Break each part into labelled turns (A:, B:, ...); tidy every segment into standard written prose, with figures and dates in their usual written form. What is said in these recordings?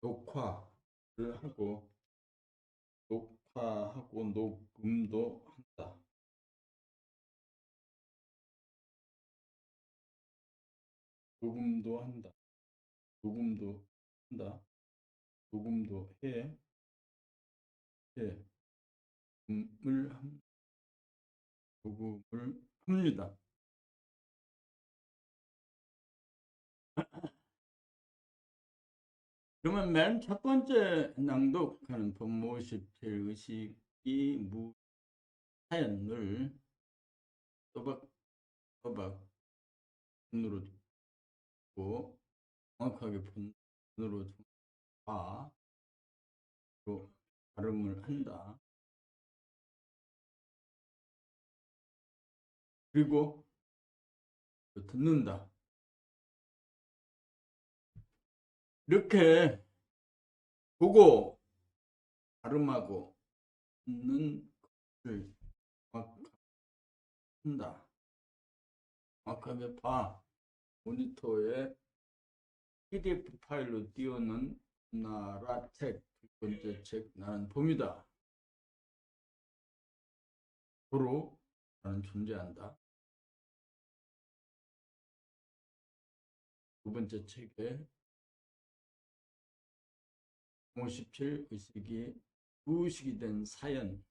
A: 녹화를 하고 녹음도 한다. 녹음도 한다. 녹음도 한다. 녹음도 해. 녹음을 녹음을 합니다. 그러면 맨 첫 번째 낭독하는 법무 57 의식이 무사연을 또박또박 눈으로 듣고 정확하게 본으로 봐 발음을 한다. 그리고 듣는다. 이렇게 보고 발음하고 듣는 것을 정확한다. 정확하게 봐. 모니터에 PDF 파일로 띄우는 나라 책, 두 번째 책, 나는 봅니다. 도로 나는 존재한다. 두 번째 책에 57 의식이 무의식이 된 사연,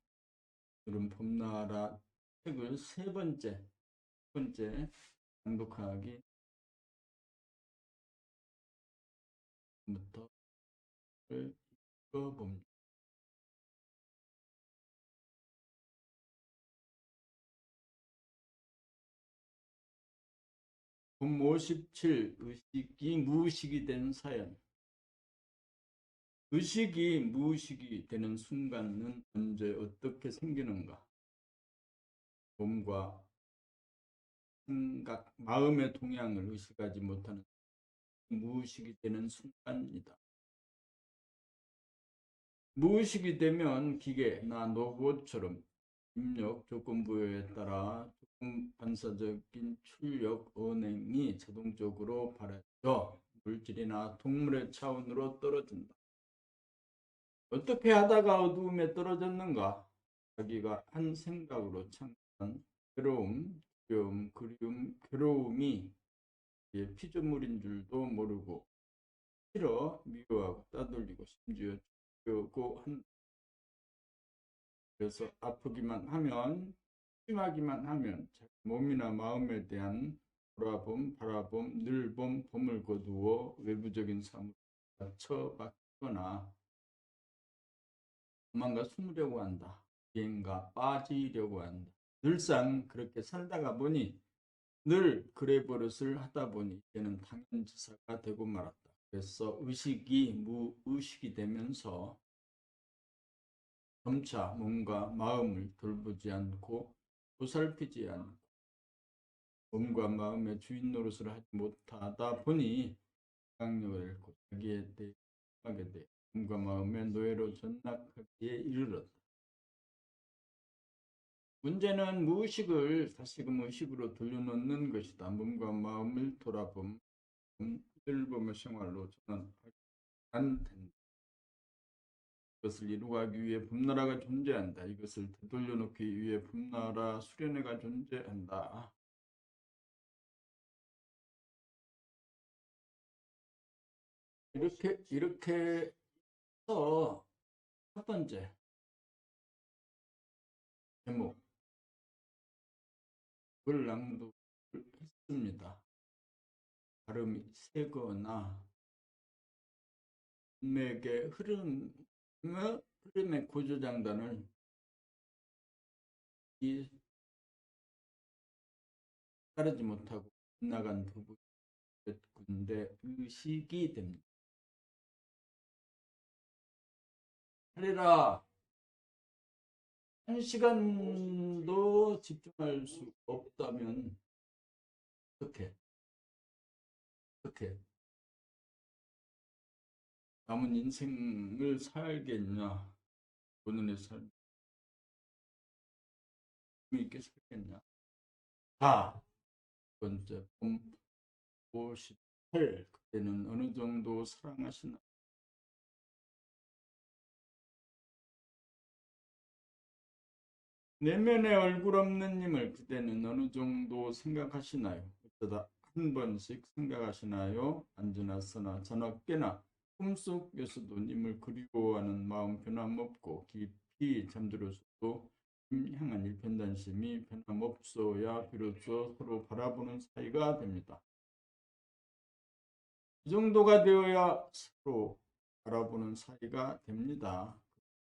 A: 이런 봄나라 책을 세 번째 낭독하기 부터 읽어봅니다. 봄 57 의식이 무의식이 된 사연. 의식이 무의식이 되는 순간은 언제 어떻게 생기는가? 몸과 생각, 마음의 동향을 의식하지 못하는 무의식이 되는 순간이다. 무의식이 되면 기계나 로봇처럼 입력 조건부여에 따라 조건 반사적인 출력 언행이 자동적으로 발휘되어 물질이나 동물의 차원으로 떨어진다. 어떻게 하다가 어두움에 떨어졌는가? 자기가 한 생각으로 창조한 괴로움, 두려움, 그리움, 괴로움이 피조물인 줄도 모르고 싫어, 미워하고 따돌리고 심지어 죽려고 한다. 그래서 아프기만 하면, 심하기만 하면 자기 몸이나 마음에 대한 돌아봄, 바라봄, 늘봄, 봄을 거두어 외부적인 사물에 처박거나 도망가 숨으려고 한다. 비행가 빠지려고 한다. 늘상 그렇게 살다가 보니 늘 그래 버릇을 하다 보니 이제는 당연지사가 되고 말았다. 그래서 의식이 무의식이 되면서 점차 몸과 마음을 돌보지 않고 보살피지 않고 몸과 마음의 주인 노릇을 하지 못하다 보니 강력을 잃고 자기에 대해 하게 돼 몸과 마음의 노예로 전락하기에 이르렀다. 문제는 무의식을 다시금 의식으로 돌려놓는 것이다. 몸과 마음을 돌아봄, 일범의 생활로 전환하지 않는다. 이것을 이루기 위해 봄나라가 존재한다. 이것을 되돌려놓기 위해 봄나라 수련회가 존재한다. 이렇게 해서 첫 번째 제목을 낭독했습니다. 발음이 세거나 인맥의 흐름의 고조장단을 따르지 못하고 나간 부분인데 의식이 됩니다. 하리라 한 시간도 집중할 수 없다면 어떻게 남은 인생을 살겠냐? 본인의 삶 있게 살겠냐? 자, 번째 봄 58 그때는 어느 정도 사랑하시나? 내면의 얼굴 없는 님을 그대는 어느 정도 생각하시나요? 어쩌다 한 번씩 생각하시나요? 안지나서나 저녁깨나 꿈속에서도 님을 그리워하는 마음 변함없고 깊이 잠들어서도 님 향한 일편단심이 변함없어야 비로소 서로 바라보는 사이가 됩니다. 이 정도가 되어야 서로 바라보는 사이가 됩니다.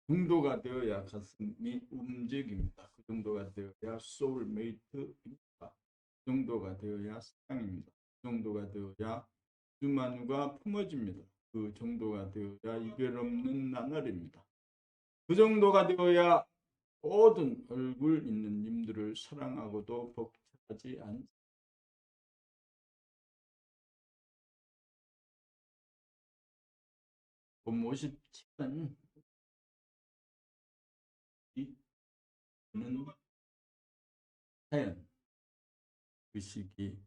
A: 그 정도가 되어야 가슴이 움직입니다. 그 정도가 되어야 소울메이트입니다. 그 정도가 되어야 사랑입니다. 그 정도가 되어야 주만유가 품어집니다. 그 정도가 되어야 이별 없는 나날입니다. 그 정도가 되어야 모든 얼굴 있는 님들을 사랑하고도 벅차지 않습니다. 57은 이는 사연, 의식이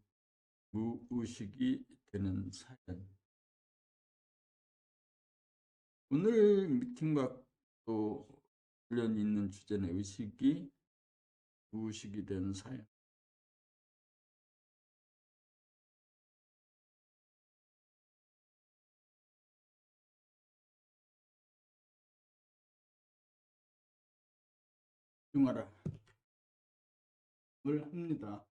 A: 무의식이 되는 사연. 오늘 미팅과 또 관련 있는 주제는 의식이 무의식이 되는 사연. 중하라 을 합니다.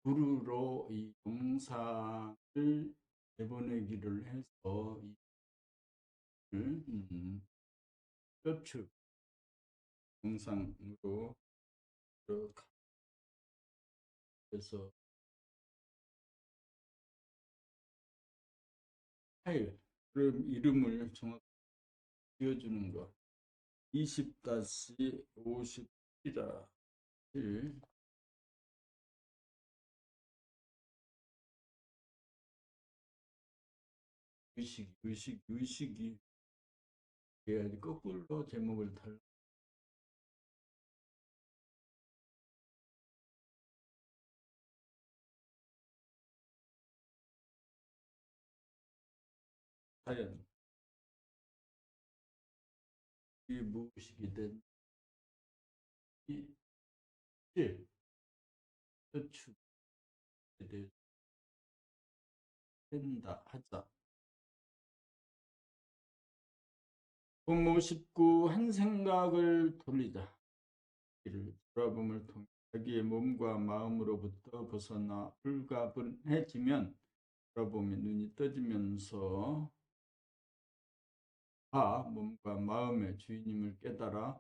A: 구루로 이 영상을 내보내기를 해서 뼈추 영상으로 해서 파일 그럼 이름을 정확히 지어주는 거 20-50이라 의식이 해야지 거꾸로 제목을 달라. 사연 이 무의식이 된 일, 추에 대해서 된다 하자. 부모 19 한 생각을 돌리자. 이를 돌아봄을 통해 자기의 몸과 마음으로부터 벗어나 불가분해지면 돌아보면 눈이 떠지면서 몸과 마음의 주인임을 깨달아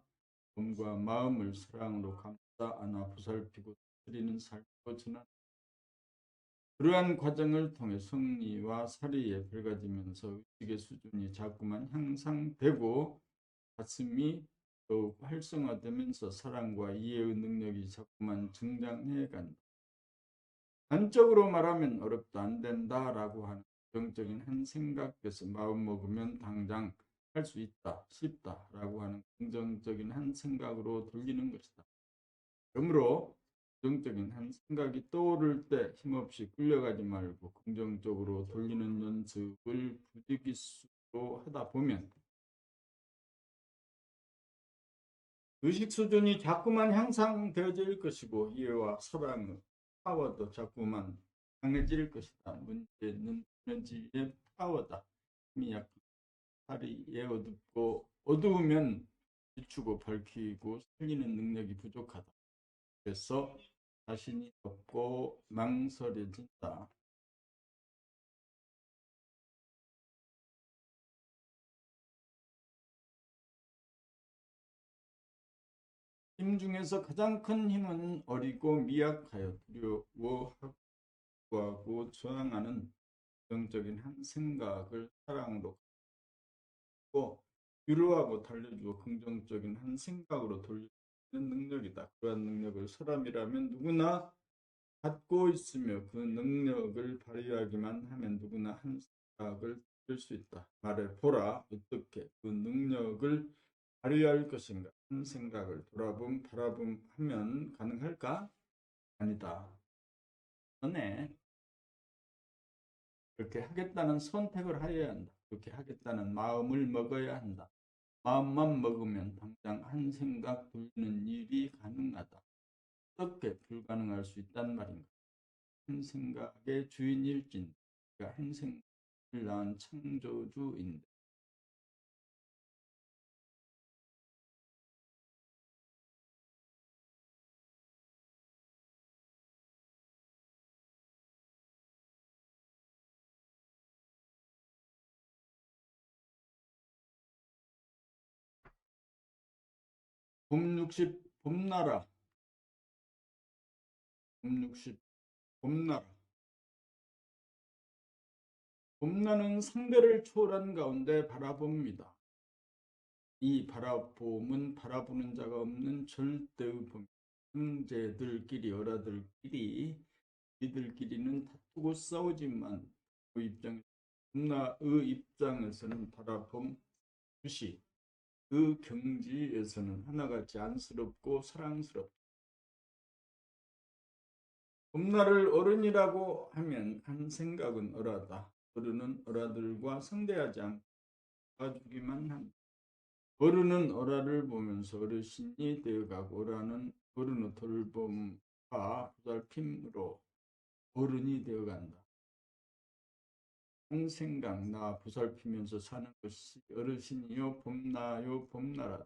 A: 몸과 마음을 사랑으로 감싸 안아 보살피고 드리는 삶으로 전환. 그러한 과정을 통해 성리와 사리에 밝아지면서 의식의 수준이 자꾸만 향상되고 가슴이 더욱 활성화되면서 사랑과 이해의 능력이 자꾸만 증장해 간다. 단적으로 말하면 어렵다 안 된다라고 하는 긍정적인 한 생각에서 마음 먹으면 당장 할 수 있다 쉽다라고 하는 긍정적인 한 생각으로 돌리는 것이다. 그러므로 긍정적인 한 생각이 떠오를 때 힘없이 끌려가지 말고 긍정적으로 돌리는 연습을 부지기수로 하다 보면 의식 수준이 자꾸만 향상되어질 것이고 이해와 사랑의 파워도 자꾸만 강해질 것이다. 문제는 에너지의 파워다. 힘이 약한 살이 어둡고 어두우면 비추고 밝히고 살리는 능력이 부족하다. 그래서 자신이 없고 망설여진다. 힘 중에서 가장 큰 힘은 어리고 미약하여 두려워하고 저항하는 긍정적인 한 생각을 사랑으로 위로하고 달래주고 긍정적인 한 생각으로 돌리는 능력이다. 그러한 능력을 사람이라면 누구나 갖고 있으며 그 능력을 발휘하기만 하면 누구나 한 생각을 들 수 있다. 말해보라. 어떻게 그 능력을 발휘할 것인가? 한 생각을 돌아봄, 바라봄 하면 가능할까? 아니다. 너네 그렇게 하겠다는 선택을 하여야 한다. 그렇게 하겠다는 마음을 먹어야 한다. 마음만 먹으면 당장 한 생각 돌리는 일이 가능하다. 어떻게 불가능할 수 있단 말인가? 한 생각의 주인일진, 그러니까 한 생각을 낳은 창조주인데. 봄60 봄나라, 봄60 봄나라. 봄나는 상대를 초월한 가운데 바라봅니다. 이 바라봄은 바라보는 자가 없는 절대의 봄. 형제들끼리 어라들끼리 이들끼리는 다투고 싸우지만 봄나의 입장에서는 바라봄 무시, 그 경지에서는 하나같이 안쓰럽고 사랑스럽다. 봄날을 어른이라고 하면 한 생각은 어라다. 어른은 어라들과 상대하지 않고 봐주기만 한다. 어른은 어라를 보면서 어르신이 되어가고 어른의 돌봄과 보살핌으로 어른이 되어간다. 한 생각 나 보살피면서 사는 것이 어르신이요 봄나요 봄나라다.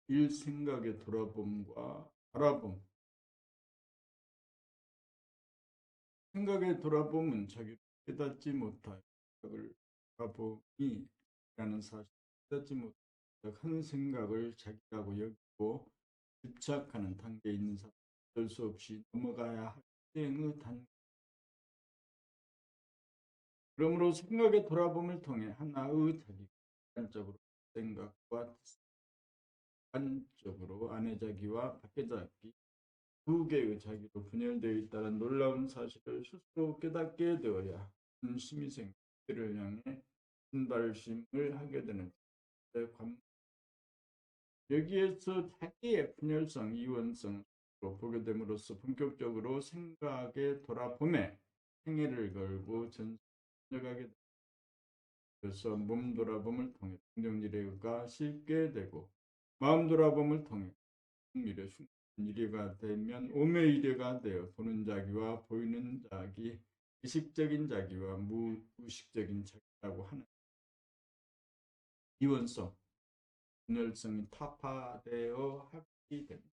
A: 일 생각의 돌아봄과 바라봄. 생각의 돌아봄은 자기를 깨닫지 못할 생각을 돌아봄이 라는 사실 깨닫지 못한 생각을 자기라고 여기고 집착하는 단계에 있는 사람 어쩔 수 없이 넘어가야 할 생의 단. 그러므로 생각의 돌아봄을 통해 하나의 자기 객관적으로 생각과 객관적으로 안의 자기와 밖의 자기 두 개의 자기로 분열되어 있다는 놀라운 사실을 스스로 깨닫게 되어야 심이 생기를 향해 분발심을 하게 되는 여기에서 자기의 분열성, 이원성을 보게 됨으로써 본격적으로 생각의 돌아봄에 행위를 걸고 전가게 됩니다. 그래서 몸 돌아봄을 통해 긍정일해가 쉽게 되고 마음 돌아봄을 통해 미래 일해가 되면 오매일해가 되어 보는 자기와 보이는 자기, 의식적인 자기와 무의식적인 자기라고 하는 이원성, 분열성이 타파되어 하게 됩니다.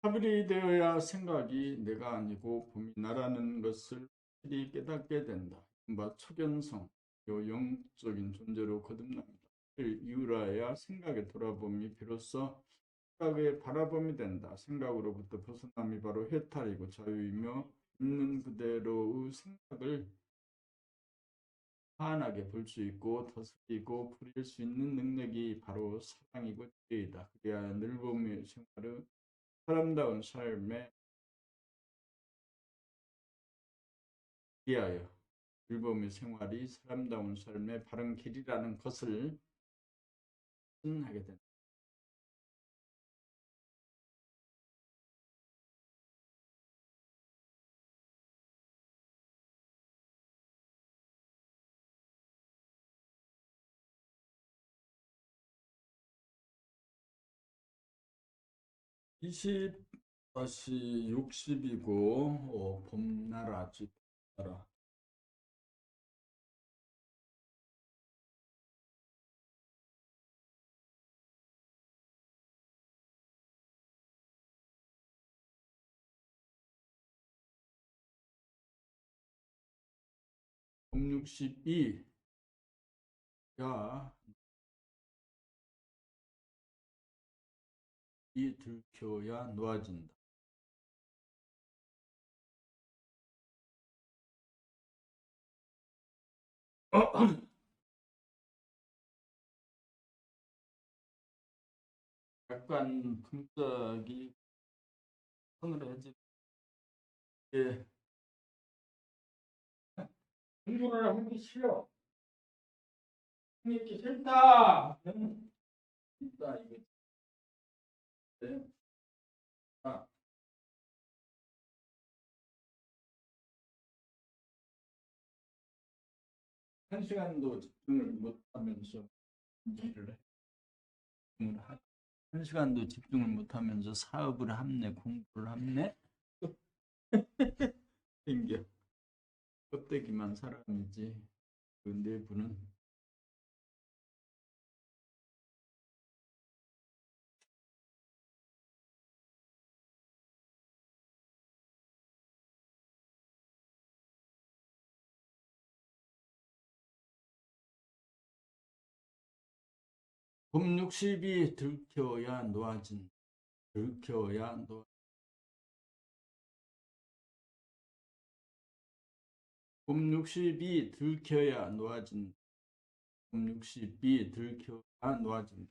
A: 합일이 되어야 생각이 내가 아니고 봄이 나라는 것을 확실히 깨닫게 된다. 이른바 초견성, 영적인 존재로 거듭납니다. 이유라야 생각에 돌아봄이 비로소 생각의 바라봄이 된다. 생각으로부터 벗어남이 바로 해탈이고 자유이며 있는 그대로의 생각을 환하게 볼 수 있고 다스리고 부릴 수 있는 능력이 바로 사랑이고 지혜이다. 그래야 늘봄의 생활의 사람다운 삶에 위하여 늘봄의 생활이 사람다운 삶의 바른 길이라는 것을 확신하게 된다. 20-60이고 봄나라지 봄나라. 봄 62 야, 이 들켜야 놓아진다. 약간 품격이 서늘해지. 예, 공부를 하기 싫어. 하기 싫다. 싫다 이거. 네. 아, 한 시간도 집중을 못하면서 일을 해. 공부를 하- 한 시간도 집중을 못하면서 사업을 합네, 공부를 합네. 생겨. 껍데기만 사람이지. 그 내부는 봄 60이 들켜야 놓아진. 들켜야 놓. 봄 60이 들켜야 놓아진. 봄 60이 들켜야 놓아진.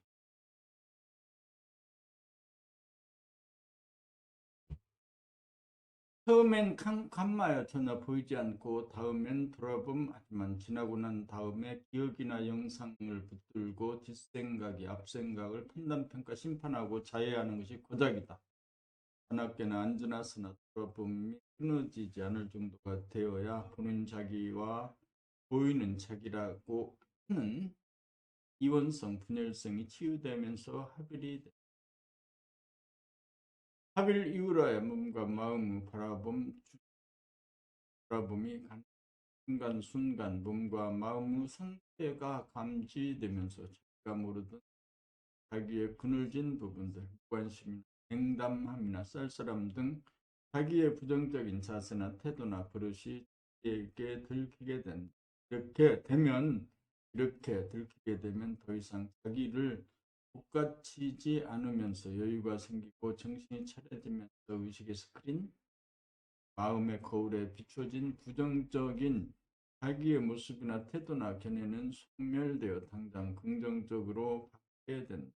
A: 처음엔 칸마야 전혀 보이지 않고 다음엔 돌아봄 하지만 지나고 난 다음에 기억이나 영상을 붙들고 뒷생각이 앞생각을 판단평가 심판하고 자해하는 것이 고작이다. 자나깨나 앉으나서나 돌아봄이 끊어지지 않을 정도가 되어야 보는 자기와 보이는 자기라고 하는 이원성, 분열성이 치유되면서 합일이 돼. 합일 이후라야 몸과 마음의 바라봄이 순간순간 몸과 마음의 상태가 감지되면서 자기가 모르던 자기의 그늘진 부분들, 무관심이나 냉담함이나 쌀쌀함 등 자기의 부정적인 자세나 태도나 버릇이 자기에게 들키게 된다. 이렇게 들키게 되면 더 이상 자기를 복가치지 않으면서 여유가 생기고 정신이 차려지면서 의식의 스크린, 마음의 거울에 비춰진 부정적인 자기의 모습이나 태도나 견해는 소멸되어 당장 긍정적으로 바뀌게 된다.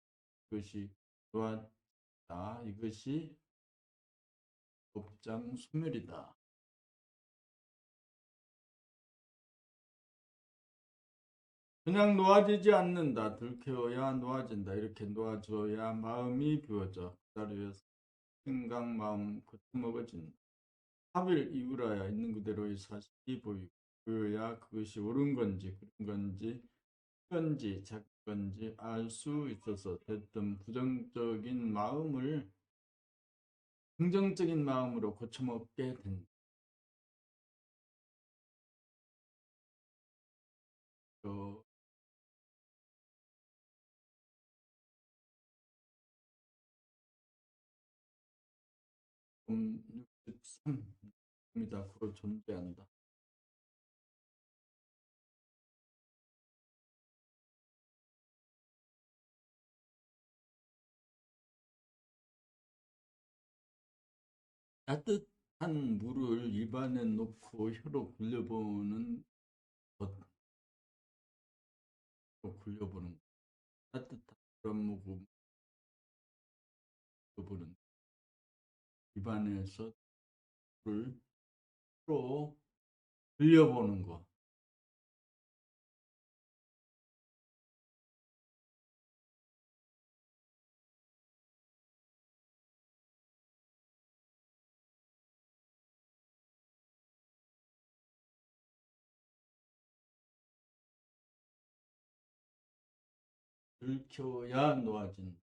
A: 이것이 놓았다. 이것이 법장 소멸이다. 그냥 놓아지지 않는다. 들켜야 놓아진다. 이렇게 놓아줘야 마음이 비워져. 그 자리에서 생각, 마음 거쳐먹어진다. 합일 이유라야 있는 그대로의 사실이 보여야 그것이 옳은 건지 그런 건지 건지 작은 건지 알 수 있어서 됐든 부정적인 마음을 긍정적인 마음으로 고쳐먹게 된다. 어, 63입니다. 그로 존재한다. 따뜻한 물을 입안에 놓고 혀로 굴려보는 것, 굴려보는 것. 따뜻한 그런 모금 굴려보는 입안에서 물을 혀로 굴려보는 것. 들켜야 놓아진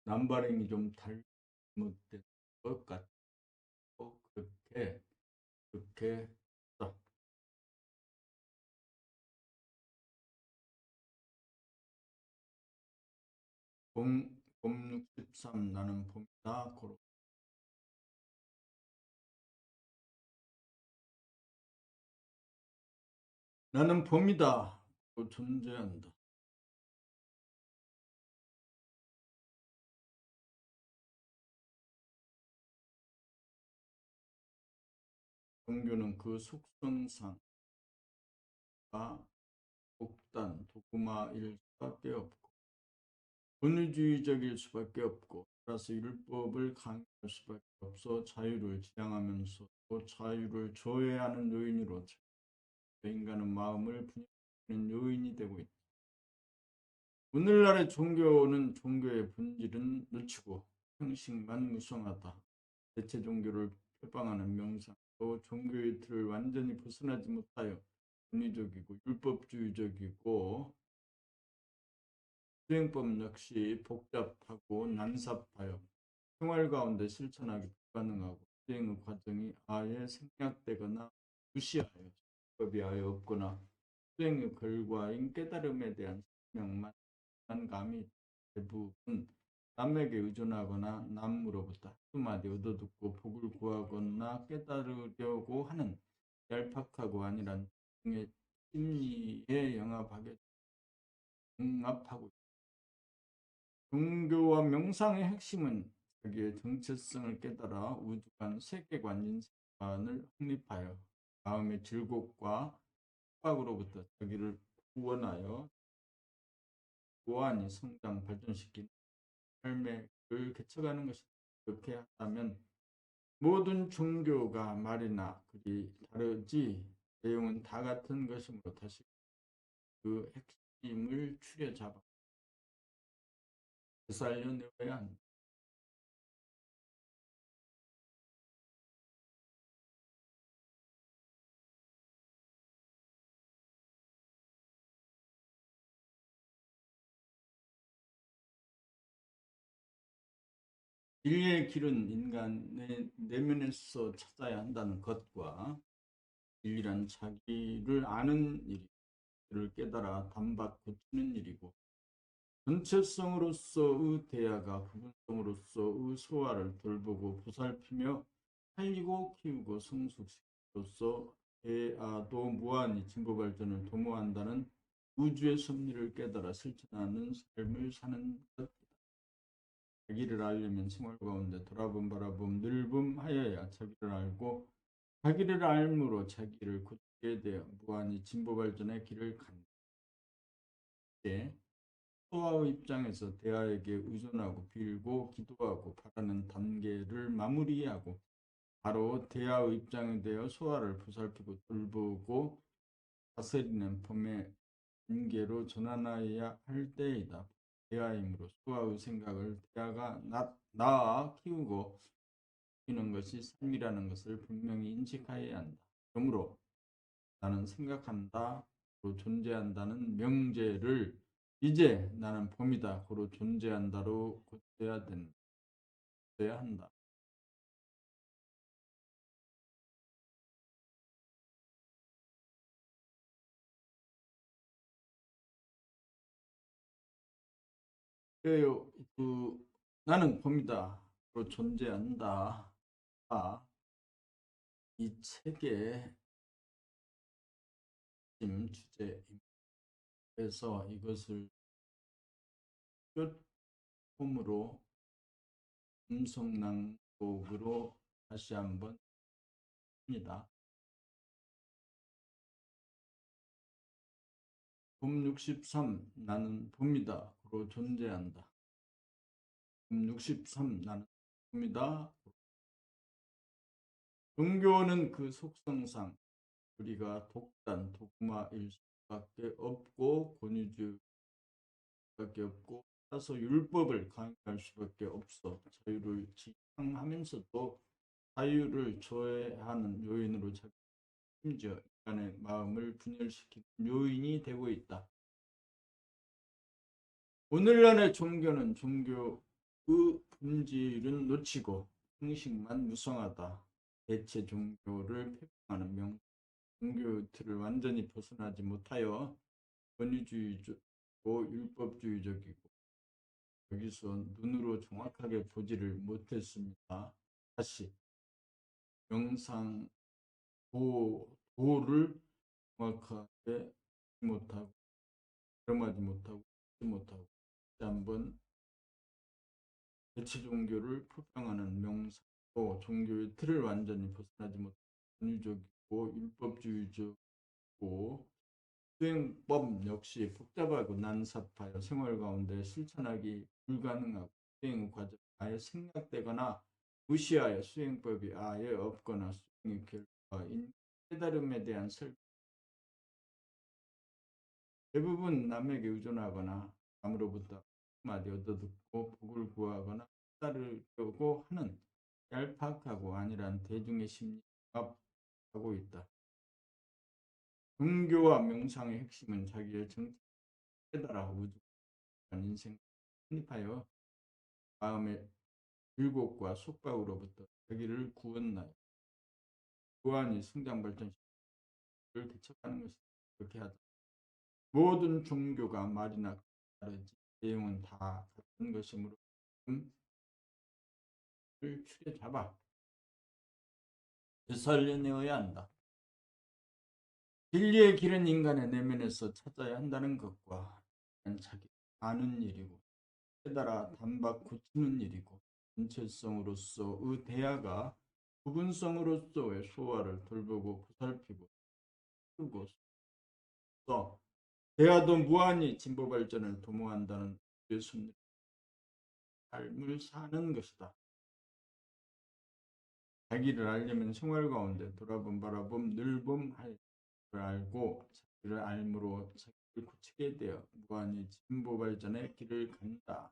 A: 남바링이 좀 잘못된 것 같고 그렇게 봄 63 나는 봄이다. 고로. 나는 봄이다. 고 존재한다. 종교는 그 속성상 독단, 도구마일 수밖에 없고 권위주의적일 수밖에 없고 따라서 율법을 강요할 수밖에 없어 자유를 지향하면서도 자유를 조회하는 요인으로 인간은 마음을 분열시키는 요인이 되고 있다. 오늘날의 종교는 종교의 본질은 놓치고 형식만 무성하다. 대체 종교를 표방하는 명상도 종교의 틀을 완전히 벗어나지 못하여 권위적이고 율법주의적이고 수행법 역시 복잡하고 난삽하여 생활 가운데 실천하기 불가능하고 수행의 과정이 아예 생략되거나 무시하여 법이 아예 없거나 수행의 결과인 깨달음에 대한 설명만 감이 대부분 남에게 의존하거나 남으로부터 한마디 얻어듣고 복을 구하거나 깨달으려고 하는 얄팍하고 아니란 중의 심리에 영합하고 있다. 종교와 명상의 핵심은 자기의 정체성을 깨달아 우주관, 세계관, 인생관을 확립하여 마음의 질곡과 압박으로부터 자기를 구원하여 고안이 성장, 발전시킨 삶의 을 개척하는 것이다. 이렇게 한다면 모든 종교가 말이나 글이 다르지 내용은 다 같은 것이므로 다시 그 핵심을 추려잡아 되살려내야 한다. 진리의 길은 인간의 내면에서 찾아야 한다는 것과 진리란 자기를 아는 일을 깨달아 단박 고치는 일이고 전체성으로서의 대화가 부분성으로서의 소화를 돌보고 보살피며 살리고 키우고 성숙시킴으로써 대화도 무한히 진보 발전을 도모한다는 우주의 섭리를 깨달아 실천하는 삶을 사는 것. 자기를 알려면 생활 가운데 돌아봄 바라봄 늘봄하여야 자기를 알고 자기를 알므로 자기를 굳게 되어 무한히 진보 발전의 길을 간다. 소아의 입장에서 대하에게 의존하고 빌고 기도하고 바라는 단계를 마무리하고 바로 대하의 입장에 대해 소아를 보살피고 돌보고 다스리는 범의 단계로 전환하여야 할 때이다. 대하이므로 소아의 생각을 대하가 낳아 키우고 키우는 것이 삶이라는 것을 분명히 인식하여야 한다. 그러므로 나는 생각한다, 로 존재한다는 명제를 이제 나는 봄이다, 고로 존재한다로 고쳐야 한다. 그래요. 나는 봄이다, 로 존재한다. 이 책의 주제입니다. 그래서 이것을 숏폼으로 음성 낭독으로 다시 한번 합니다. 봄 63 나는 봄이다로 존재한다. 봄 63 나는 봄이다. 종교는 그 속성상 우리가 독단, 독마일 수밖에 없고 권위주의밖에 없고 따라서 율법을 강요할 수밖에 없어 자유를 지향하면서도 자유를 조회하는 요인으로 심지어 인간의 마음을 분열시키는 요인이 되고 있다. 오늘날의 종교는 종교의 본질은 놓치고 형식만 무성하다. 대체 종교를 폐방하는 종교의 틀을 완전히 벗어나지 못하여 권위주의고 율법주의적이고 여기서 눈으로 정확하게 보지를 못했습니다. 다시 명상 도를 정확하게 못하고 경험하지 못하고 듣지 못하고 다시 한번 대체 종교를 표방하는 명상도 종교의 틀을 완전히 벗어나지 못하고 권위적이고 율법주의적이고 수행법 역시 복잡하고 난삽하여 생활 가운데 실천하기 불가능하고 수행 과정이 아예 생략되거나 무시하여 수행법이 아예 없거나 수행의 결과인 깨달음에 대한 설명 대부분 남에게 의존하거나 남으로부터 한마디 얻어듣고 복을 구하거나 따르려고 하는 얄팍하고 안일한 대중의 심리가 하고 있다. 종교와 명상의 핵심은 자기의 정체를 깨달아 우주한 인생을 확립하여 마음의 굴곡과 속박으로부터 자기를 구원하여 무한히 성장 발전시키를 개척하는 것이다. 그렇게 하다. 모든 종교가 말이나 다르지 내용은 다 같은 것이므로 추려 잡아 되살려내어야 한다. 진리의 길은 인간의 내면에서 찾아야 한다는 것과 자기 아는 일이고 깨달아 단박 고치는 일이고 전체성으로서의 대화가 부분성으로서의 소화를 돌보고 보살피고 쓰고 써 대화도 무한히 진보 발전을 도모한다는 예수님 삶을 사는 것이다. 자기를 알려면 생활 가운데 돌아봄 바라봄 늘봄 할 줄 알고 자기를 알므로 자기를 고치게 되어 무한히 진보 발전의 길을 간다.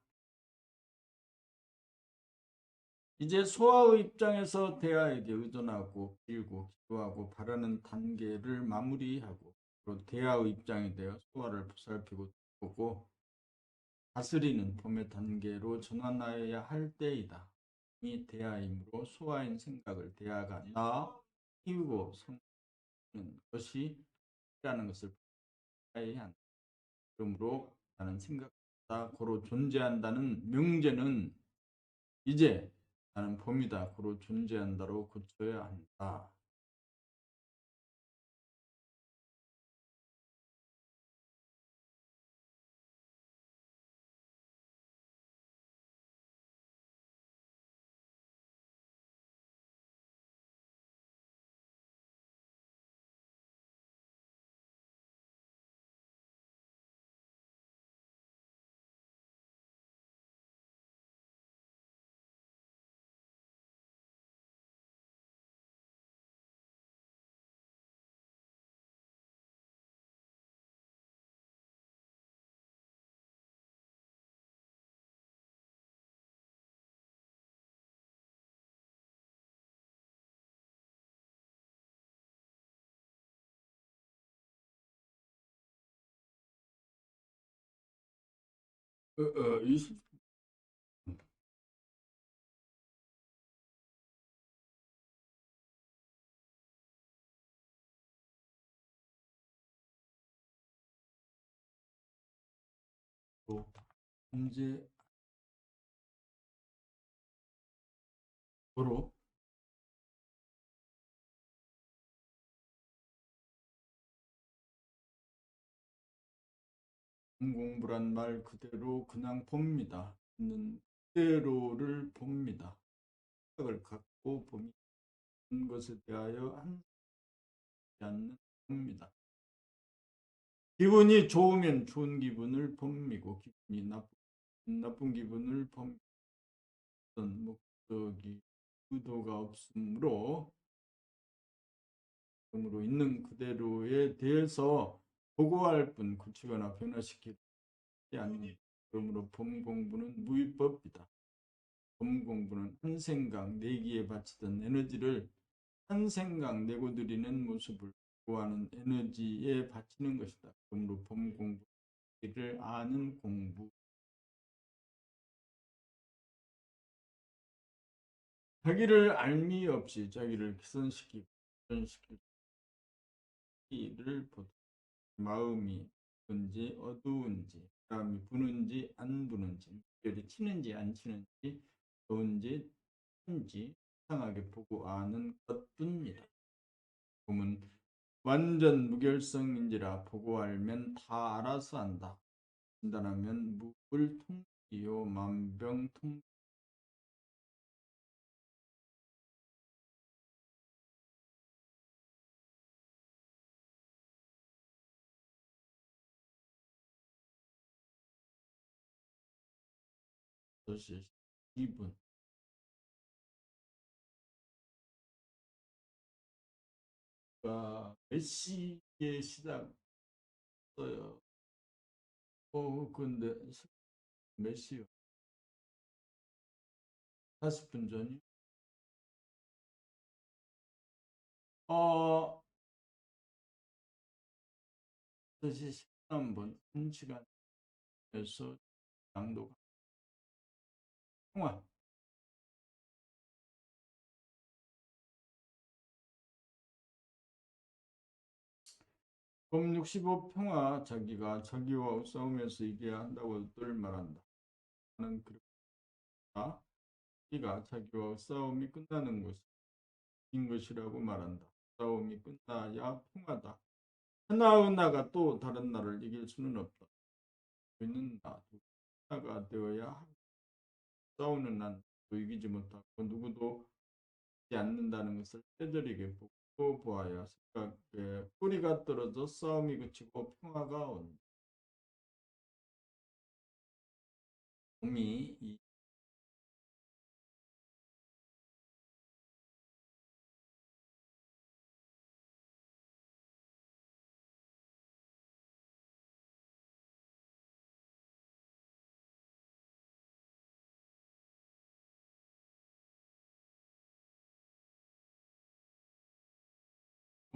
A: 이제 소아의 입장에서 대화에게 의존하고 빌고 기도하고 바라는 단계를 마무리하고 또 대화의 입장이 되어 소아를 보살피고 보고 다스리는 봄의 단계로 전환하여야 할 때이다. 이 대화이므로 소아인 생각을 대화가 나 키우고 성는 것이 라는 것을 해야 한다. 그러므로 나는 생각보다 고로 존재한다는 명제는 이제 나는 봄이다 고로 존재한다로 고쳐야 한다. 이 현재 고로 공부란 말 그대로 그냥 봅니다. 있는 그대로를 봅니다. 생각을 갖고 보는 것에 대하여 한지 않는 봅니다. 기분이 좋으면 좋은 기분을 봅니고 기분이 나쁜 기분을 봅니다. 어떤 목적이 의도가 없으므로 있는 그대로에 대해서 보고할 뿐 고치거나 변화시키지 않는 그러므로 봄 공부는 무위법이다. 봄 공부는 한 생각 내기에 바치던 에너지를 한 생각 내고 드리는 모습을 구하는 에너지에 바치는 것이다. 그러므로 봄 공부를 아는 공부 자기를 알미 없이 자기를 개선시키고 를 보다 마음이 깊은지 어두운지 바람이 부는지 안 부는지, 물결이 치는지 안 치는지, 좋은지 나쁜지 이상하게 보고 아는 것뿐이다. 봄은 완전 무결성인지라 보고 알면 다 알아서 안다. 진단하면 무불통이요 만병통. 도시 2분. 몇 시에 시작어요? 근데 몇 시요? 40분 전이? 어, 5시 13분, 1시간에서 양도 통화. 봄 65 평화. 자기가 자기와 싸우면서 이겨야 한다고 늘 말한다. 나는 그렇다. 자기가 자기와 싸움이 끝나는 것인 것이라고 말한다. 싸움이 끝나야 평화다. 하나하나가 또 다른 나를 이길 수는 없다. 우리는 하나가 되어야 하고, 싸우는 난 이기지 못하고 누구도 이기지 않는다는 것을 뼈저리게 보고 보아야 생각에 뿌리가 떨어져 싸움이 그치고 평화가 온다. 봄이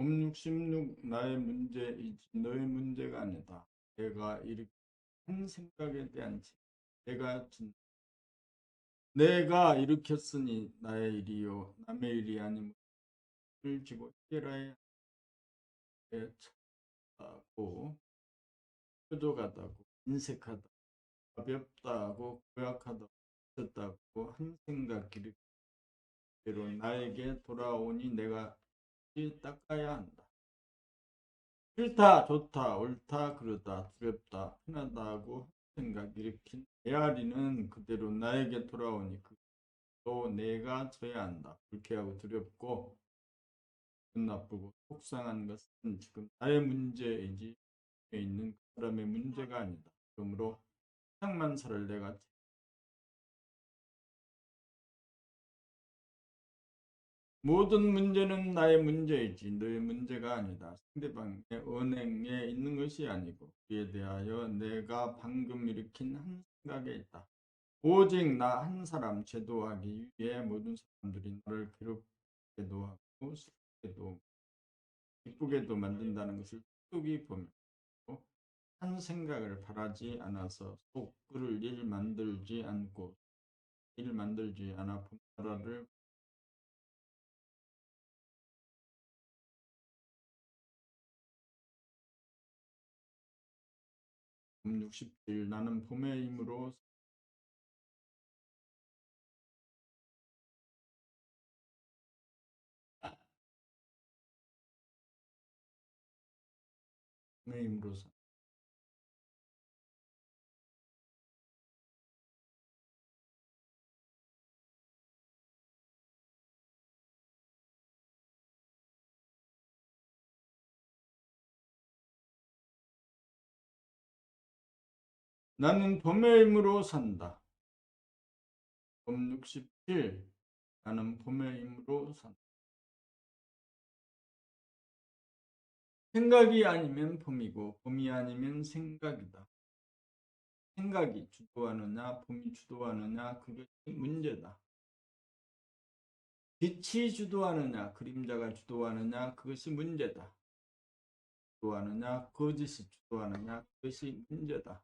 A: 봄 66. 나의 문제이지 너의 문제가 아니다. 내가 일으킨 생각에 대한 책임. 내가 일으켰으니 나의 일이요 남의 일이 아니므로 을 지고 해결해야 하고, 뾰족하다고 인색하다, 가볍다고 고약하다고 미쳤다고 한 생각 기르기로 나에게 돌아오니 내가 닦아야 한다. 싫다, 좋다, 옳다, 그르다, 두렵다, 편하다고 생각 일으킨 메아리는 그대로 나에게 돌아오니 그도 내가 져야 한다. 불쾌하고 두렵고 기분 나쁘고 속상한 것은 지금 나의 문제이지 있는 그 사람의 문제가 아니다. 그러므로 세상만 살을 내가 모든 문제는 나의 문제이지 너의 문제가 아니다. 상대방의 언행에 있는 것이 아니고 그에 대하여 내가 방금 일으킨 한 생각에 있다. 오직 나 한 사람 제도하기 위해 모든 사람들이 나를 괴롭게도 하고 슬프게도 기쁘게도 만든다는 것을 뚜기 보며 한 생각을 바라지 않아서 속 끓을 일 만들지 않고 일 만들지 않아 본 나라를 60일. 나는 봄의 힘으로 봄의 힘으로 산. 나는 봄의 힘으로 산다. 봄 67. 나는 봄의 힘으로 산다. 생각이 아니면 봄이고 봄이 아니면 생각이다. 생각이 주도하느냐 봄이 주도하느냐 그것이 문제다. 빛이 주도하느냐 그림자가 주도하느냐 그것이 문제다. 주도하느냐 거짓이 주도하느냐 그것이 문제다.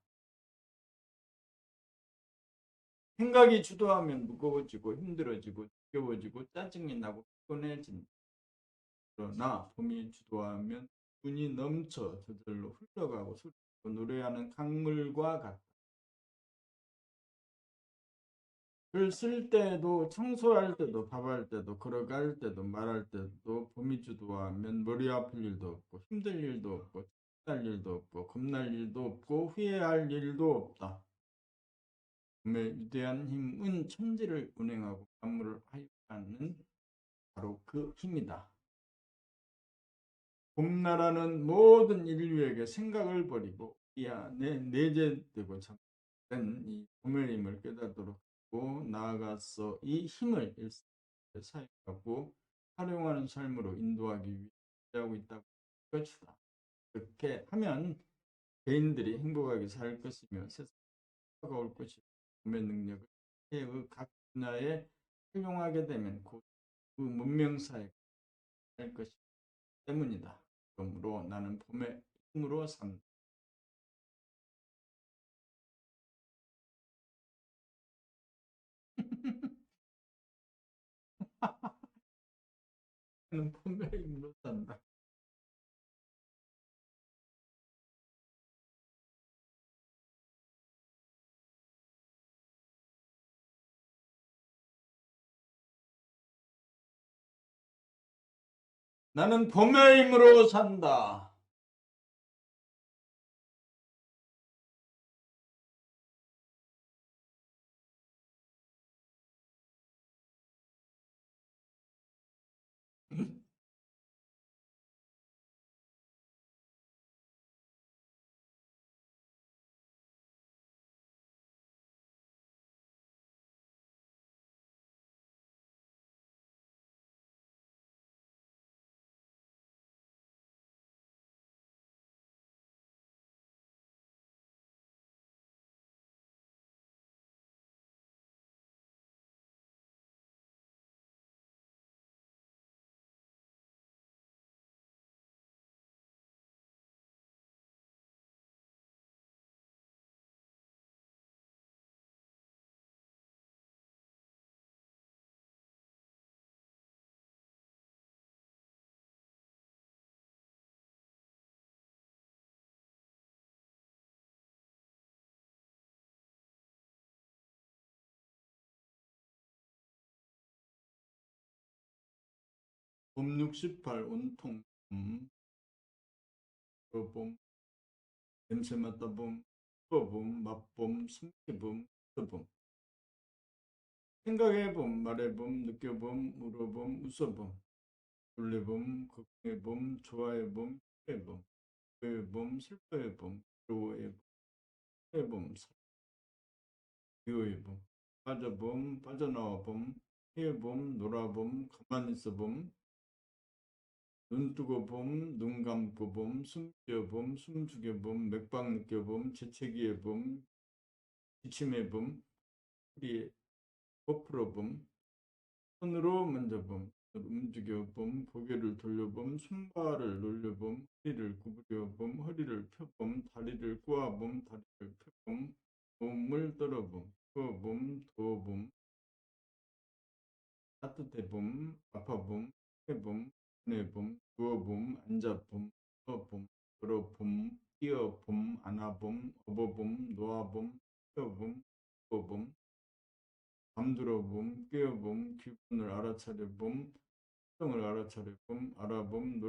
A: 생각이 주도하면 무거워지고 힘들어지고 지겨워지고 짜증이 나고 피곤해진다. 그러나 봄이 주도하면 운이 넘쳐 저절로 흘러가고 노래하는 강물과 같다. 글 쓸 때도, 청소할 때도, 밥할 때도, 걸어갈 때도, 말할 때도 봄이 주도하면 머리 아플 일도 없고 힘들 일도 없고 날 일도 없고 겁날 일도 없고 후회할 일도 없다. 봄의 위대한 힘은 천지를 운행하고 만물을 하여하는 바로 그 힘이다. 봄나라는 모든 인류에게 생각을 버리고 이 안에 내재되고 잠든 이 봄의 힘을 깨닫도록 하고 나아가서 이 힘을 일상에 사용하고 활용하는 삶으로 인도하기 위해 하고 있다고 할 것이다. 그렇게 하면 개인들이 행복하게 살 것이며 세상가 올 것이고 봄의 능력을 세계의 각 분야에 활용하게 되면 곧 그 문명사회가 될 것이기 때문이다. 그러므로 나는 봄의 힘으로 산다. 나는 봄의 힘으로 산다. 나는 봄의 힘으로 산다. 봄 68 온통 봄 냄새 맡다 봄 봄 맛봄 숨겨봄 봄 생각해봄 말해봄 느껴봄 울어봄 웃어봄 놀래봄 걱정해봄 좋아해봄 해봄 후회해봄 슬퍼해봄 괴로워해봄 해봄 비워해봄 빠져봄 빠져나와봄 해봄 놀아봄 가만히 있어봄 눈 뜨고 봄, 눈 감고 봄, 숨 쉬어 봄, 숨 죽여 봄, 맥박 느껴 봄, 재채기해 봄, 기침해 봄, 허리에 거풀어 봄, 손으로 만져봄, 움직여 봄, 고개를 돌려봄, 손발을 놀려봄, 허리를 구부려 봄, 허리를 펴봄, 다리를 꼬아봄, 다리를 펴봄, 몸을 떨어봄, 부어봄, 더워봄, 따뜻해봄, 아파봄, 해봄, 보내봄, 누워봄, 앉아봄, 서봄, 걸어봄, 뛰어봄, 안아봄, 업어봄, 놓아봄, 펴봄, 부어봄, 잠들어봄, 깨어봄, 기분을 알아차려봄, 특성을 알아차려봄, 알아봄,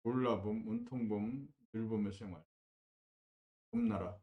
A: 놀라봄, 운통봄, 늘봄의 생활. 봄나라.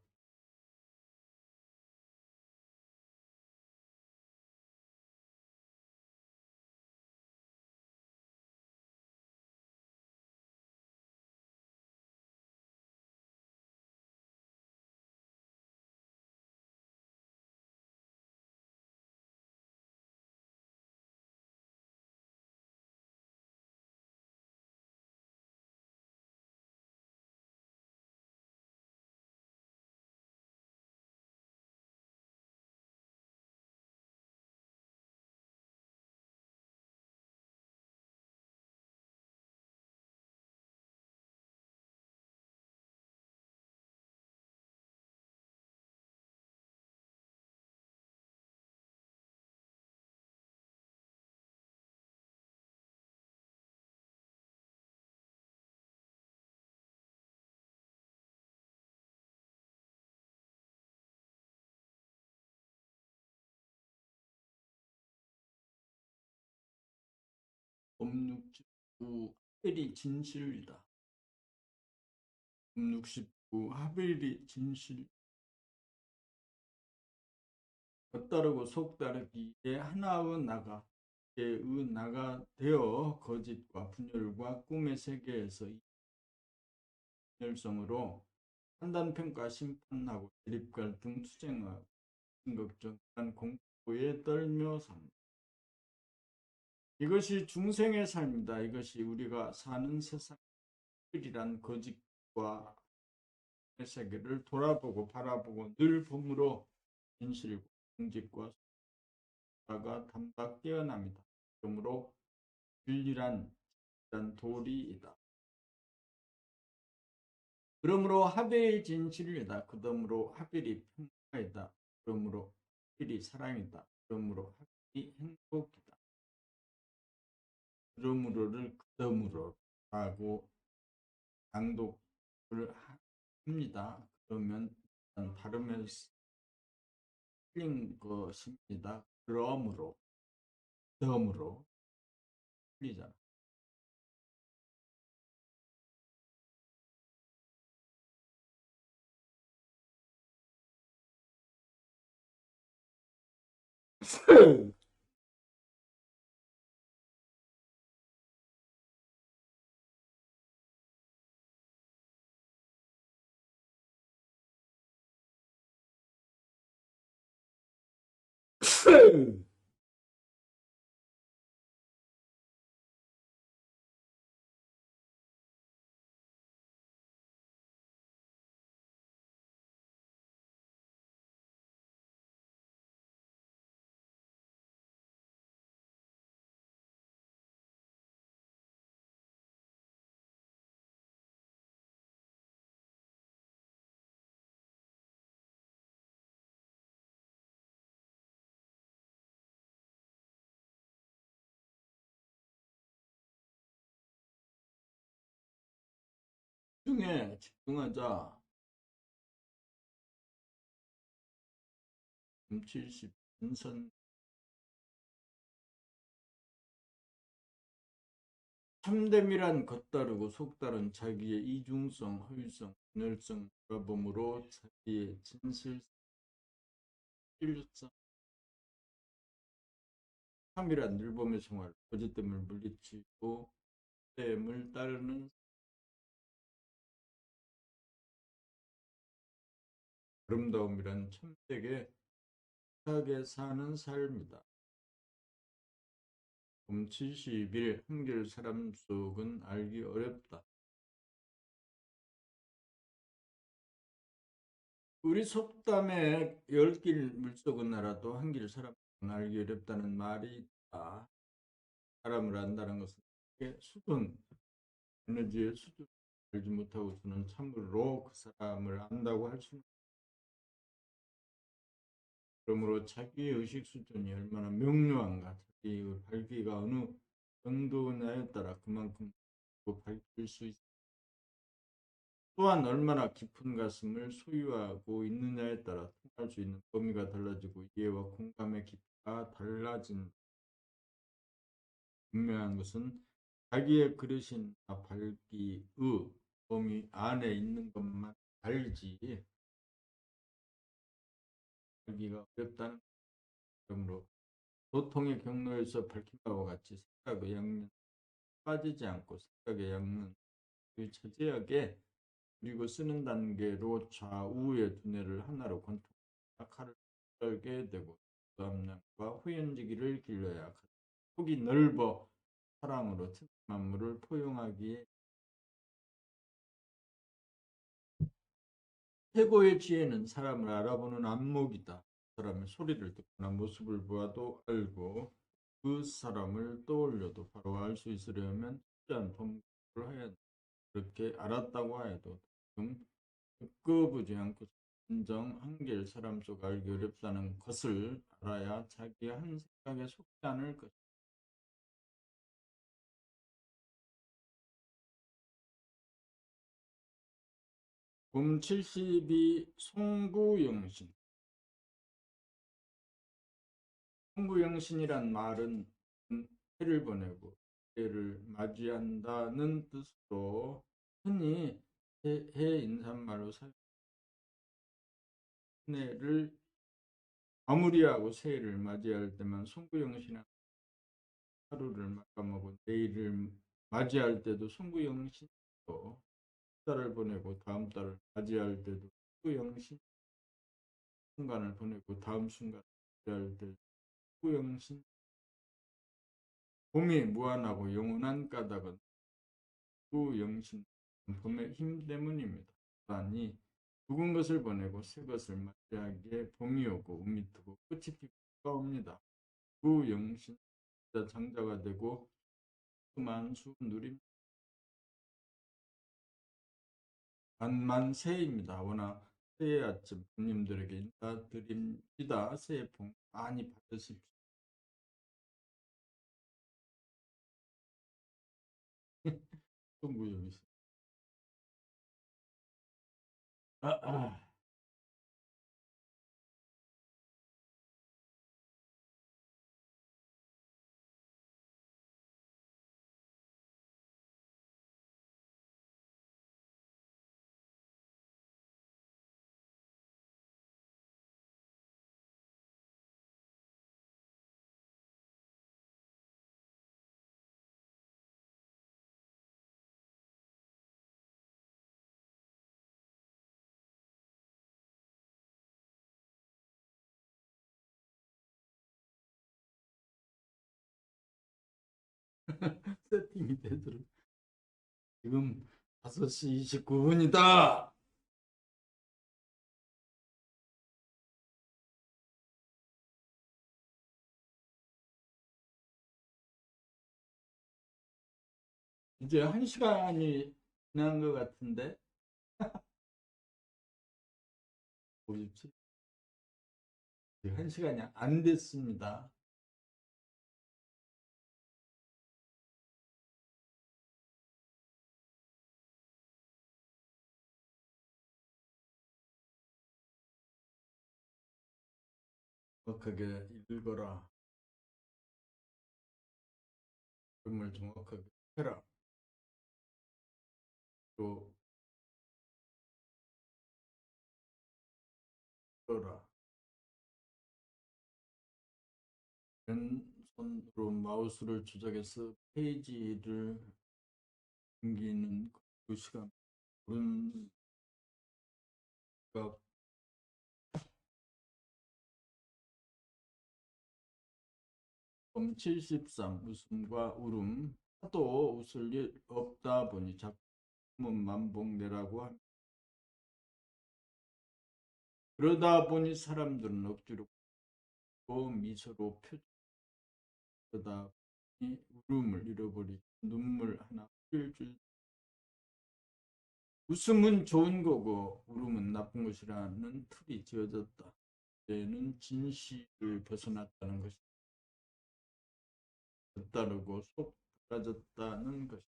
A: 옴69 하벨이 진실이다. 옴69 하벨이 진실. 겉다르고 속다르기에 하나의 나가, 의 나가 되어 거짓과 분열과 꿈의 세계에서 분열성으로 판단평가 심판하고 대립갈등 투쟁하고 걱정한 공포에 떨며 삽니다. 이것이 중생의 삶이다. 이것이 우리가 사는 세상이란 거짓과 세계를 돌아보고 바라보고 늘 봄으로 진실과 공직과 수사가 단박 깨어납니다. 그러므로 진리란 도리이다. 그러므로 하벨이 진실이다. 그러므로 하벨이 평화이다. 그러므로 하벨이 사랑이다. 그러므로 하벨이 행복이다. 그러므로를 그러므로 라고 낭독을 합니다. 그러면 발음에서 틀린 것입니다. 그러므로 틀리잖아. 집중하자. 70 인선 참됨이란 겉다르고 속다른 자기의 이중성, 허위성, 분열성, 돌아봄으로 자기의 진실성, 참이란 늘봄의 생활, 거짓됨을 물리치고 됨을 따르는 아름다움이란 참되게 하게 사는 삶이다. 70일 한결 사람 속은 알기 어렵다. 우리 속담에 10길 물속은 알아도 한길 사람 속은 알기 어렵다는 말이 있다. 사람을 안다는 것은 수준, 에너지의 수준을 알지 못하고서는 참으로 그 사람을 안다고 할 수는 없다. 그러므로 자기의 의식 수준이 얼마나 명료한가, 자기의 밝기가 어느 정도냐에 따라 그만큼 밝힐 수 있다. 또한 얼마나 깊은 가슴을 소유하고 있느냐에 따라 통할 수 있는 범위가 달라지고 이해와 공감의 깊이가 달라진다. 분명한 것은 자기의 그릇인 밝기의 범위 안에 있는 것만 알지 알기가 어렵다는 점으로 도통의 경로에서 밝힌 바와 같이 생각의 양면 빠지지 않고 생각의 양면 그 처제하게 그리고 쓰는 단계로 좌우의 두뇌를 하나로 권통하여 칼을 떨게 되고 암량과 후연지기를 길러야 폭이 넓어 사랑으로 틈 만물을 포용하기에 최고의 지혜는 사람을 알아보는 안목이다. 사람의 소리를 듣거나 모습을 보아도 알고 그 사람을 떠올려도 바로 알 수 있으려면 특별한 범국을 해야 한다. 그렇게 알았다고 하여도 지금 급거부지 않고 진정 한결 사람 속 알기 어렵다는 것을 알아야 자기의 한 생각에 속지 않을 것이다. 봄 72 송구영신. 송구영신이란 말은 해를 보내고 새해를 맞이한다는 뜻으로 흔히 해 인사말로 사용. 한 해를 마무리하고 새해를 맞이할 때만 송구영신 하루를 마감하고 내일을 맞이할 때도 송구영신으로 달을 보내고 다음 달을 맞이할 때도 송구영신 순간을 보내고 다음 순간을 맞이할 때도 송구영신. 봄이 무한하고 영원한 까닭은 송구영신 봄의 힘 때문입니다. 아니 죽은 것을 보내고 새 것을 맞이하기에 봄이 오고 운이 트고 꽃이 피고 옵니다. 구영신 장자가 되고 만수 누림 만만새해입니다. 워낙 새해 아침 부님들에게 인사드립니다. 새해 복 많이 받으십시오. 동구역이 있어. 아, 아. 세팅이 되도록 지금 5시 29분이다. 이제 1시간이 지난 것 같은데 57. 1시간이 안 됐습니다. 정확하게 읽어라. 정말 정확하게 해라. 또 읽어라. 왼손으로 마우스를 조작해서 페이지를 넘기는 그 시간. 오른쪽 73 웃음과 울음. 하도 웃을 일 없다 보니 작품은 만복내라고 합니다. 그러다 보니 사람들은 억지로 미소로 그러다 보니 울음을 잃어버리고 눈물 하나 흘릴 줄. 웃음은 좋은 거고 울음은 나쁜 것이라는 틀이 지어졌다. 이제는 진실을 벗어났다는 것이 따르고 속 달라졌다는 것이.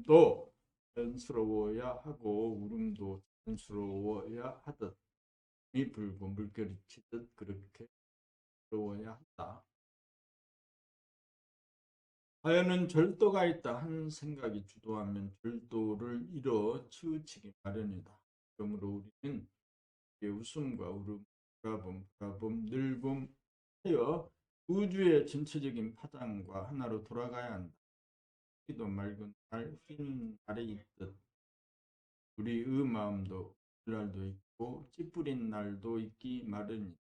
A: 도 자연스러워야 하고 울음도 자연스러워야 하듯 이 불고 물결이 치듯 그렇게 스러워야 한다. 자연은 절도가 있다 하는 생각이 주도하면 절도를 이뤄 치우치기 마련이다. 그러므로 우리는 웃음과 울음, 불화범, 늙음 하여 우주의 전체적인 파장과 하나로 돌아가야 한다. 기도 맑은 날, 흰 날에 있듯 우리의 마음도 날도 있고 찌푸린 날도 있기 마련이다.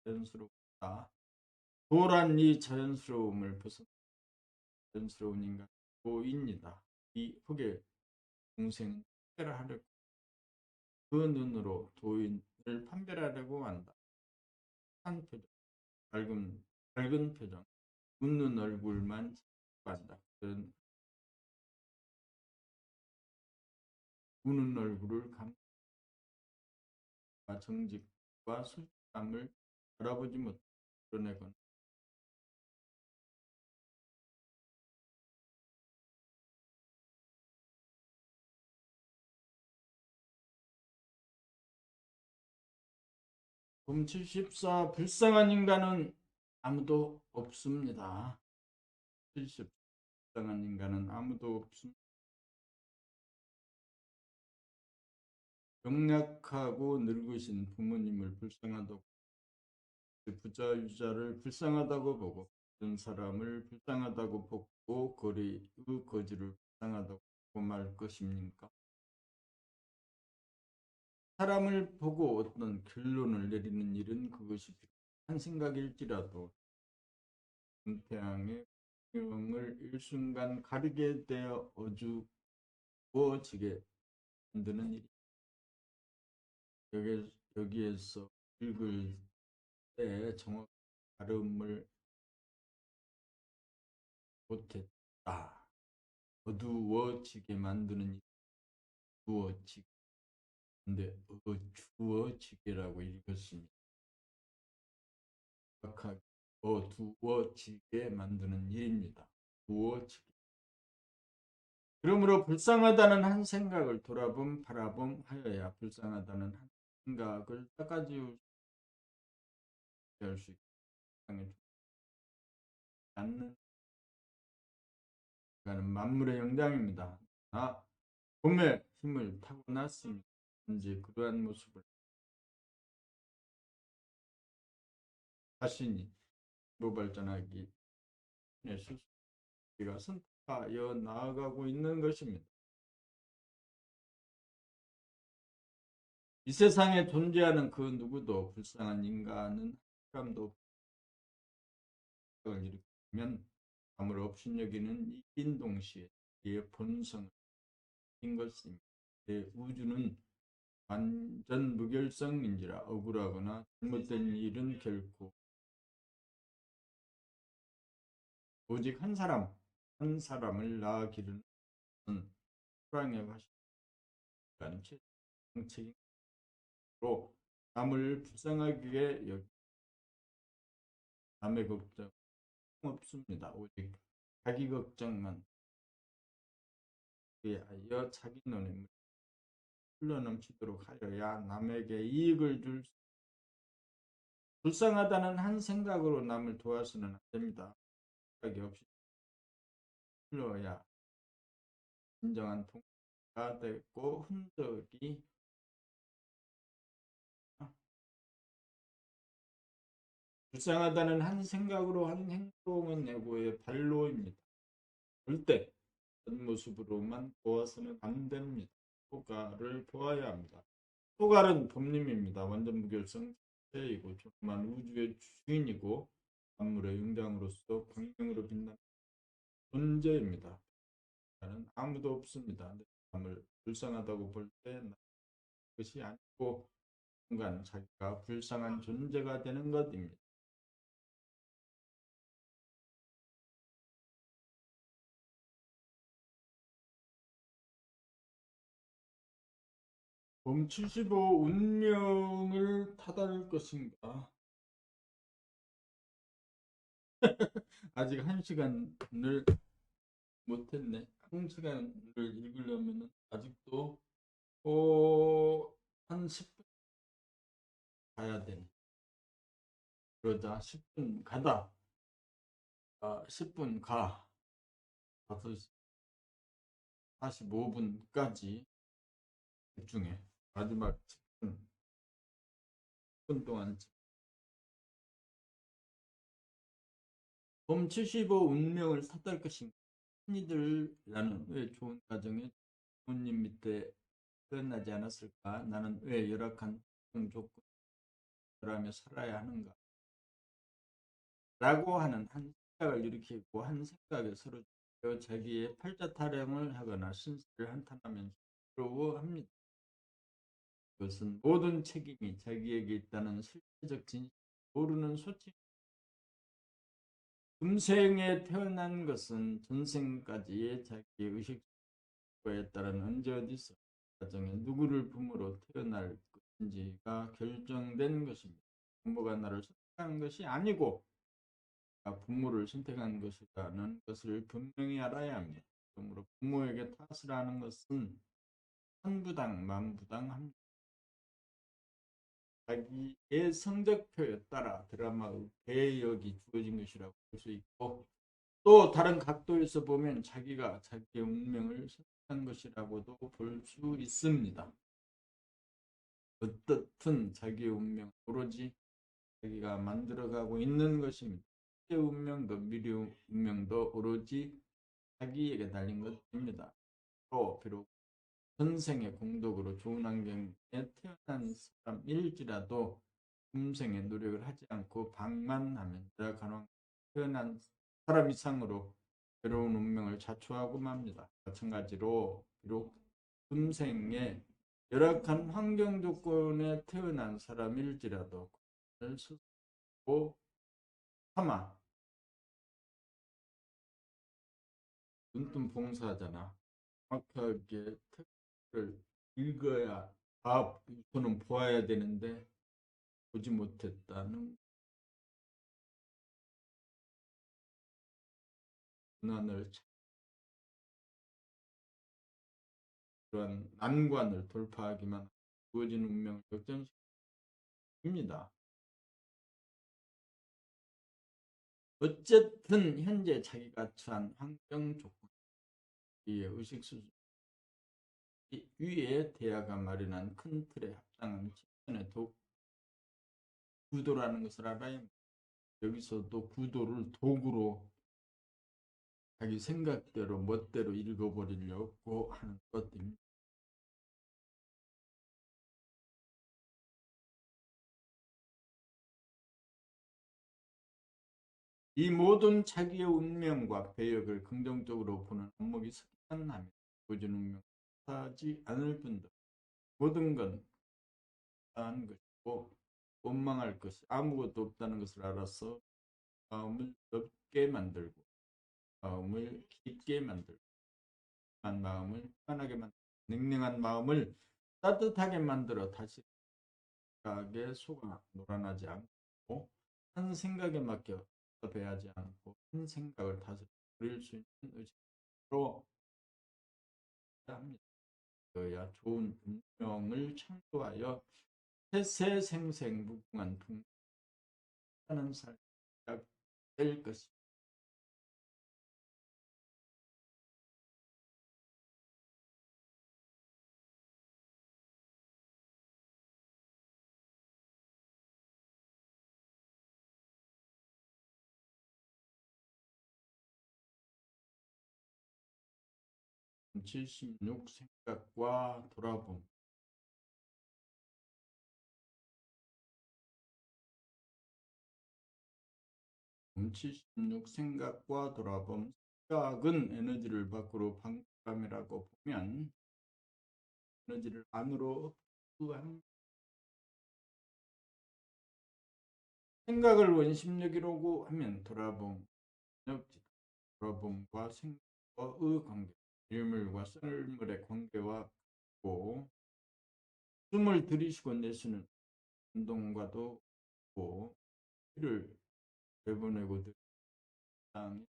A: 자연스럽다. 도란 이 자연스러움을 벗어 자연스러운 인간 도입니다. 이 흑의 동생 판별하려고 그 눈으로 도인을 판별하려고 한다. 한 표정, 밝은 표정, 웃는 얼굴만 한다. 그런 우는 얼굴을 감과 정직과 솔직함을 알아보지 못해 드러내건. 금 74 불쌍한 인간은 아무도 없습니다. 불쌍한 인간은 아무도 없습니다. 병약하고 늙으신 부모님을 불쌍하다고, 부자유자를 불쌍하다고 보고, 그런 사람을 불쌍하다고 보고, 거리의 거지를 불쌍하다고 보고 말 것입니까? 사람을 보고 어떤 결론을 내리는 일은 그것이 필요한 생각일지라도 태양의 영을 일순간 가리게 되어 어두워지게 만드는 일이, 여기에서 읽을 때 정확한 발음을 못했다. 어두워지게 만드는 일, 어두워지게. 근데 어두워지게라고 읽었습니다. 정확하게 어두워지게 만드는 일입니다. 어두워지게. 그러므로 불쌍하다는 한 생각을 돌아봄 바라봄 하여야 불쌍하다는 한 생각을 닦아지울 수 있게 않는 는 만물의 영장입니다. 봄의 힘을 타고났습니다. 현재 그러한 모습을 자신이 발전하기 스스로가 선택하여 나아가고 있는 것입니다. 이 세상에 존재하는 그 누구도 불쌍한 인간은 한 사람도 없음을 일으키면 아무리 업신여기는 이긴 동시에 그의 본성인 것입니다. 우주는 완전 무결성인지라 억울하거나 잘못된 일은 결코 오직 한 사람을 낳아 기르는 사랑의 화신이라는 책임으로 남을 불쌍하게 여기 남의 걱정 없습니다. 오직 자기 걱정만 위하여 자기 눈에 흘러넘치도록 하여야 남에게 이익을 줄 수, 불쌍하다는 한 생각으로 남을 도와서는 안 됩니다. 생각이 없이 흘러야 진정한 통과가 되고 흔적이 불쌍하다는 한 생각으로 한 행동은 내고의 발로입니다. 절대 그런 모습으로만 보아서는 안 됩니다. 효과를 보아야 합니다. 효과는 법림입니다. 완전 무결성 자체이고 조그만 우주의 주인이고 만물의 영장으로서 광명으로 빛나는 존재입니다. 나는 아무도 없습니다. 남을 불쌍하다고 볼 때 그것이 아니고 순간 자기가 불쌍한 존재가 되는 것입니다. 봄75 운명을 타다를 것인가? 아직 1시간을 못했네. 1시간을 읽으려면 아직도 한 10분 가야 되네. 그러자 10분 가다. 10분 가. 5시 45분까지 집중해. 마지막 10분 동안 봄75 운명을 탓할 것인가? 흔히들 왜 좋은 가정에 부모님 밑에 태어나지 않았을까? 나는 왜 열악한 조건이라며 살아야 하는가? 라고 하는 한 생각을 일으키고 한 생각에 서로 자기의 팔자 타령을 하거나 신세를 한탄하면서 부러워합니다. 그것은 모든 책임이 자기에게 있다는 실체적 진실을 모르는 소치. 금생에 태어난 것은 전생까지의 자기의 의식에 따른 언제 어디서 가정에 누구를 부모로 태어날 것인지가 결정된 것입니다. 부모가 나를 선택한 것이 아니고 부모를 선택한 것이라는 것을 분명히 알아야 합니다. 그러므로 부모에게 탓을 하는 것은 천부당 만부당합니다. 자기의 성적표에 따라 드라마의 배역이 주어진 것이라고 볼 수 있고 또 다른 각도에서 보면 자기가 자기의 운명을 선택한 것이라고도 볼 수 있습니다. 어떻든 자기의 운명 오로지 자기가 만들어가고 있는 것입니다. 자기의 운명도 미래 운명도 오로지 자기에게 달린 것입니다. 또 비록 전생의 공덕으로 좋은 환경에 태어난 사람일지라도 금생에 노력을 하지 않고 방만하면 간혹 태어난 사람 이상으로 괴로운 운명을 자초하고 맙니다. 마찬가지로 비록 금생에 열악한 환경 조건에 태어난 사람일지라도 그것을 스스로 참아 눈뜬 봉사하잖아. 정확하게 텍스트를 읽어야 우선은 보아야 되는데 보지 못했다는 고난을 그런 난관을 돌파하기만 주어진 운명을 역전시킵니다. 어쨌든 현재 자기가 처한 환경 조건 위에 의식 수준 위에 대화가 마련한 큰 틀에 합당한 실천의 구도라는 것을 알아야 합니다. 여기서도 구도를 도구로 자기 생각대로 멋대로 읽어버리려고 하는 것입니다. 이 모든 자기의 운명과 배역을 긍정적으로 보는 안목이 석연하면 보여준 운명 하지 않을 뿐더러 모든 건 한 것이고 원망할 것이 아무것도 없다는 것을 알아서 마음을 넓게 만들고 마음을 깊게 만들고 한 마음을 편하게 만들고 냉랭한 마음을 따뜻하게 만들어 다시 생각에 속아 놀아나지 않고 한 생각에 맡겨 배하지 않고 한 생각을 다스릴 수 있는 의식으로 합니다. 그어야 좋은 운명을 창조하여 세세생생 무궁한 풍요하는 삶이 시작될 것입니다. 76 생각과 돌아봄 76 생각과 돌아봄 생각은 에너지를 밖으로 방출함이라고 보면 에너지를 안으로 흡수한 생각을 원심력이라고 하면 돌아봄과 생각과의 관계 일물과 썰물의 관계와 고 숨을 들이쉬고 내쉬는 운동과도 고 피를 내보내고 땅에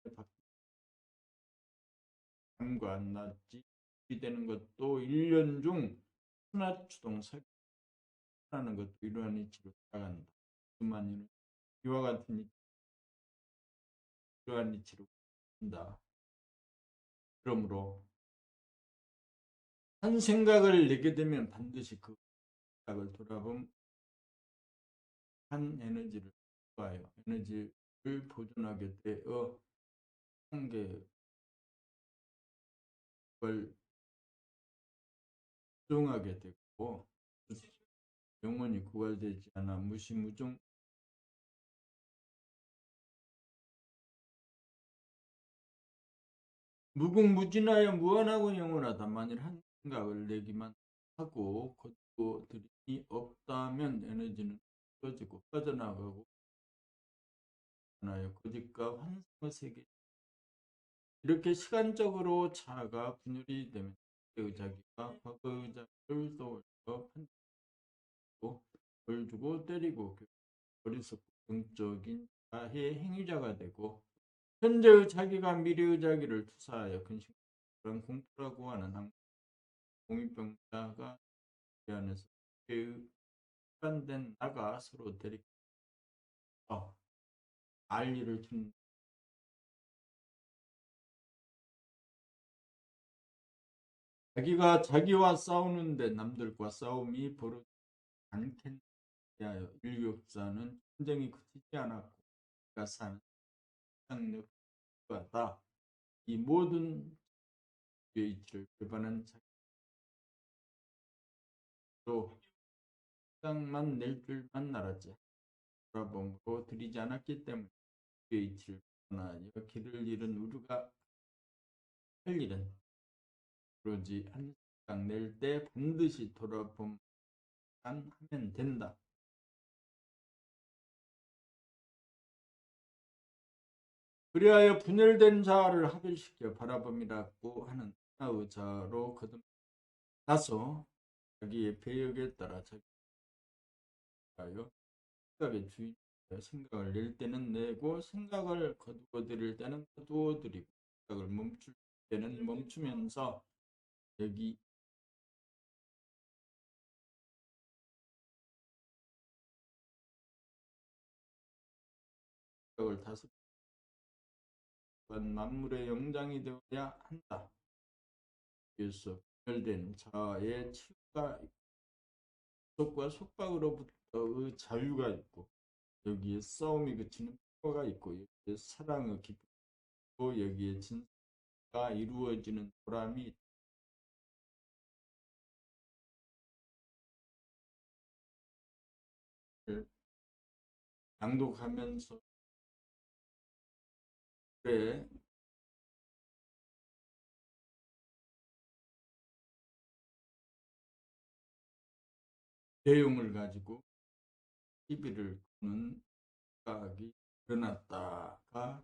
A: 밤과 낮이 되는 것도 1년 중 하나 추동 사라는 것도 이러한 이치로 나간다. 그만이 이와 같은 이러한 이치로 간다. 그러므로 한 생각을 내게 되면 반드시 그 생각을 돌아보면 한 에너지를 좋아요. 에너지를 보존하게 되어 한계를 수정하게 되고 영원히 고갈되지 않아 무시무종 무궁무진하여 무한하고 영원하다. 만일 한 생각을 내기만 하고 겉도들이 없다면 에너지는 꺼지고 빠져나가고 하나요. 거짓과 환상의 세계 이렇게 시간적으로 차가 분열이 되면 의자기가 과거의자를 떠올려 판단하고 벌 주고 때리고 어리석고 영적인 자해 행위자가 되고 현재의 자기가 미래의 자기를 투사하여 근심한 공포라고 하는 한 공익병자가 그 안에서 일관된 나가 서로 대립해서 난리를 치는 자기가 자기와 싸우는데 남들과 싸움이 벌어지지 않겠느냐 하여 일격사는 전쟁이 그치지 않았고 그가 사는 상력과다. 이 모든 주의 이치를 배반한 자기로 땅만 낼 줄만 알았지 돌아봄으로 들이지 않았기 때문에 주의 이치를 배반하여 길을 잃은 우리가 할 일은 오로지 한 생각 낼 때 반드시 돌아봄만 하면 된다. 그리하여 분열된 자아를 합일시켜 바라봄이라고 하는 하나의 자아로 거듭나서 자기의 배역에 따라 자기하여 생각의 주인 생각을 낼 때는 내고 생각을 거두어 들일 때는 거두어 들이고 생각을 멈출 때는 멈추면서 여기 생각을 다스리는 만물의 영장이 되어야 한다. 그래서 분열된 자아의 치유가 속과 속박으로부터의 자유가 있고 여기에 싸움이 그치는 평화가 있고 여기에 사랑의 기쁨도 여기에 진짜가 이루어지는 보람이 낭독하면서 그래 내용을 가지고 시비를 거는 생각이 일어났다가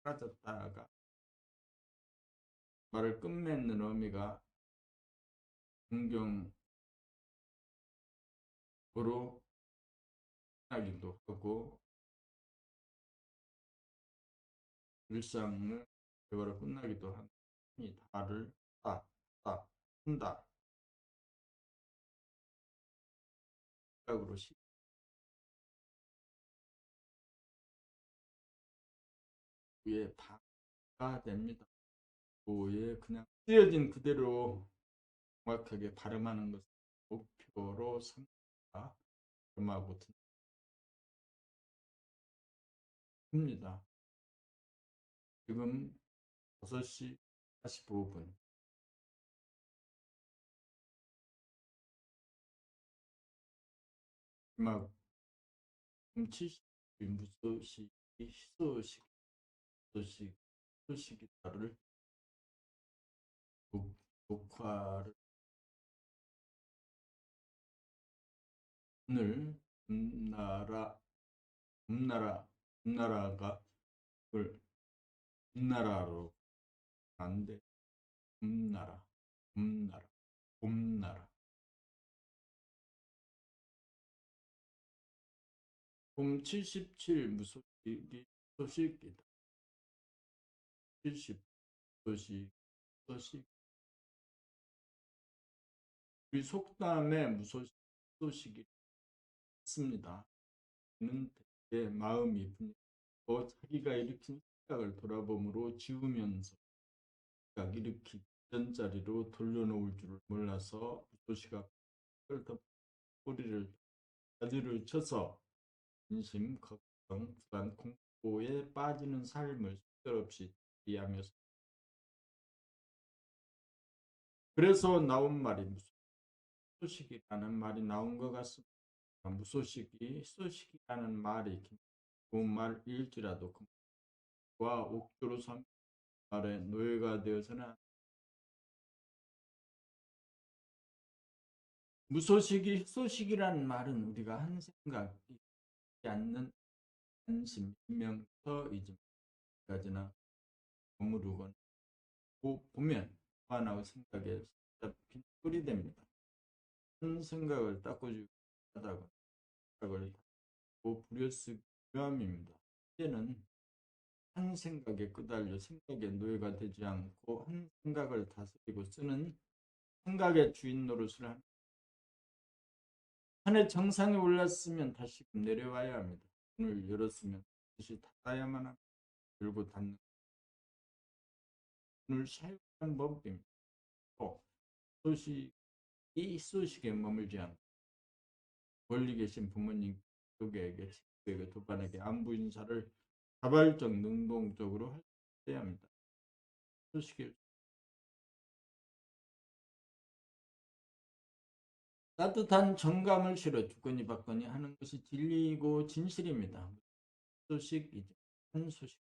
A: 사라졌다가 말을 끝맺는 의미가 존경으로 끝나기도 하고 일상을 대화로 끝나기도 하고 이 다를 다 한다 생각으로 시비에 파가 됩니다. 에 그냥 쓰여진 그대로 정확하게 발음하는 것을 목표로 삼다 발음하고 듣습니다. 지금 5시 45분 마지막 70 무소식이 희소식 소식 소식이다를 녹화를 오늘 음나라 음나라가 을 음나라로 안돼 음나라 음나라 봄나라 봄 77 무소식이 소식이다 70 소식 우리 속담에 무소식이 있습니다. 는 되게 마음이 분해서 자기가 일으킨 생각을 돌아봄으로 지우면서 생각 일으키기 전자리로 돌려놓을 줄을 몰라서 무소시가 꼬리를 바지를 쳐서 인심, 걱정, 불안, 공포에 빠지는 삶을 속절없이 이해하면서 그래서 나온 말이 무소식이라는 말이 나온 것 같습니다. 무소식이 소식이라는 말이 좋은 말일지라도 그와 옥조로 삼 말에 노예가 되어서는 무소식이 소식이라는 말은 우리가 한 생각이 않는 한심 명서 이즘까지나 머무르건 보면 화나고 생각에 잡힌 꿀이 됩니다. 한 생각을 닦아주고 하다가 생각을 닫고 부려쓰기 위함입니다. 이제는 한 생각에 끄달려 생각의 노예가 되지 않고 한 생각을 다스리고 쓰는 생각의 주인 노릇을 하는 한 해 정상에 올랐으면 다시금 내려와야 합니다. 문을 열었으면 다시 닫아야만 합니다. 열고 닫는 문을 사용하는 법입니다. 소식이 소식에 머물지 않고 멀리 계신 부모님, 가족에게, 친구에게, 도반에게 안부 인사를 자발적, 능동적으로 해야 합니다. 소식을 따뜻한 정감을 실어 주거니 받거니 하는 것이 진리이고 진실입니다. 소식이죠. 한 소식,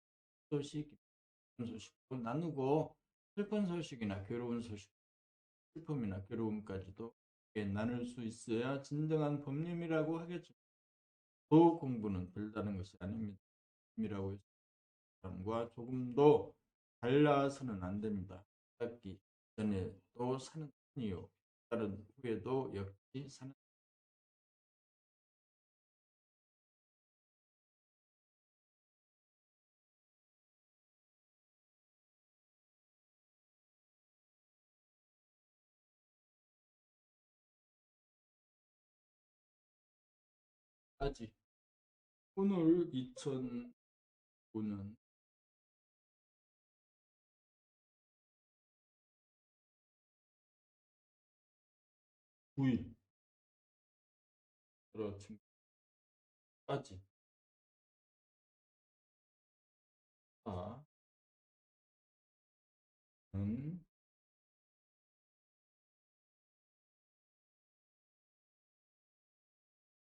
A: 소식도 나누고 슬픈 소식이나 괴로운 소식, 슬픔이나 괴로움까지도 나눌 수 있어야 진정한 법림이라고 하겠죠. 도 공부는 별다른 것이 아닙니다. 이라고 해서 사람과 조금도 달라서는 안 됩니다. 깨닫기 전에 또 사는 이유, 다른 후에도 역시 사는 까지. 오늘 2005년 9일 여러친구까지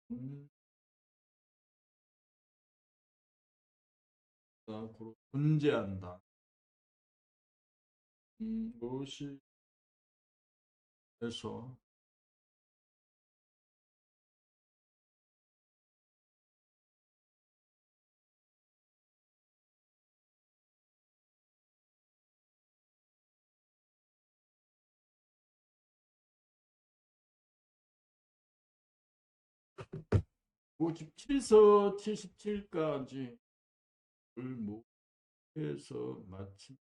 A: 는 존재한다. 무엇이 해서 57서 77까지 목해서 마침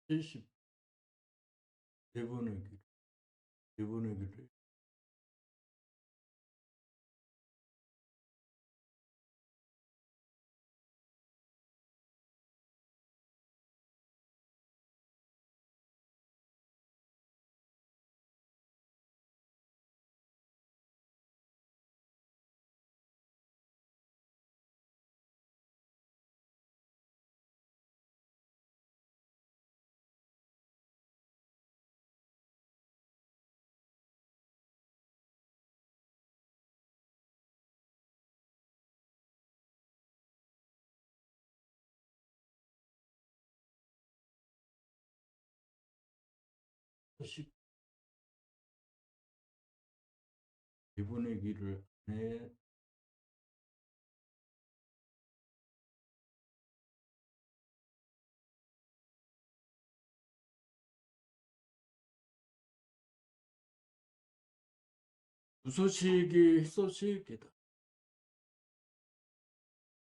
A: 74번의 길, 4번의 길을 소식 4번의 길을 안에 무소식이 소식이다.